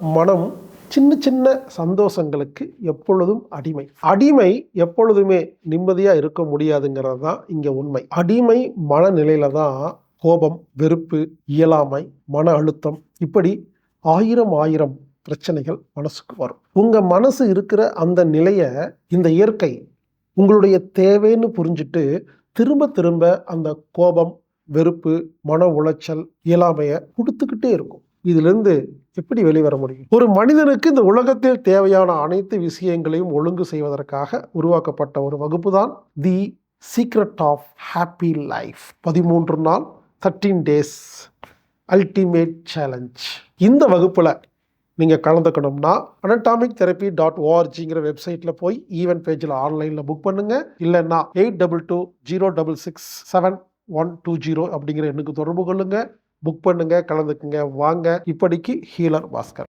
மனம் சின்ன சின்ன சந்தோஷங்களுக்கு எப்பொழுதும் அடிமை. அடிமை எப்பொழுதுமே நிம்மதியா இருக்க முடியாதுங்கிறது தான் இங்க உண்மை. அடிமை மனநிலையில தான் கோபம், வெறுப்பு, இயலாமை, மன அழுத்தம், இப்படி ஆயிரம் பிரச்சனைகள் மனசுக்கு வரும். உங்க மனசு இருக்கிற அந்த நிலைய இந்த இயற்கை உங்களுடைய தேவைன்னு புரிஞ்சுட்டு திரும்ப திரும்ப அந்த கோபம், வெறுப்பு, மன உளைச்சல், இயலாமைய கொடுத்துக்கிட்டே இருக்கும். இதிலிருந்து எப்படி வெளிவர முடியும்? ஒரு மனிதனுக்கு இந்த உலகத்தில் தேவையான அனைத்து விஷயங்களையும் ஒழுங்கு செய்வதற்காக உருவாக்கப்பட்ட ஒரு வகுப்பு தான் the secret of happy life. 13 நாள் 13 டேஸ் அல்டிமேட் சேலஞ்ச். இந்த வகுப்புல நீங்க கலந்துக்கணும்னா anatomictherapy.orgங்கிற வெப்சைட்ல போய் ஈவென்ட் பேஜ்ல ஆன்லைன்ல புக் பண்ணுங்க. இல்லைன்னா 8220667120 அப்படிங்கிற எண்ணுக்கு தொடர்பு கொள்ளுங்க. புக் பண்ணுங்க, கலந்துக்குங்க. வாங்க. இப்படிக்கு ஹீலர் பாஸ்கர்.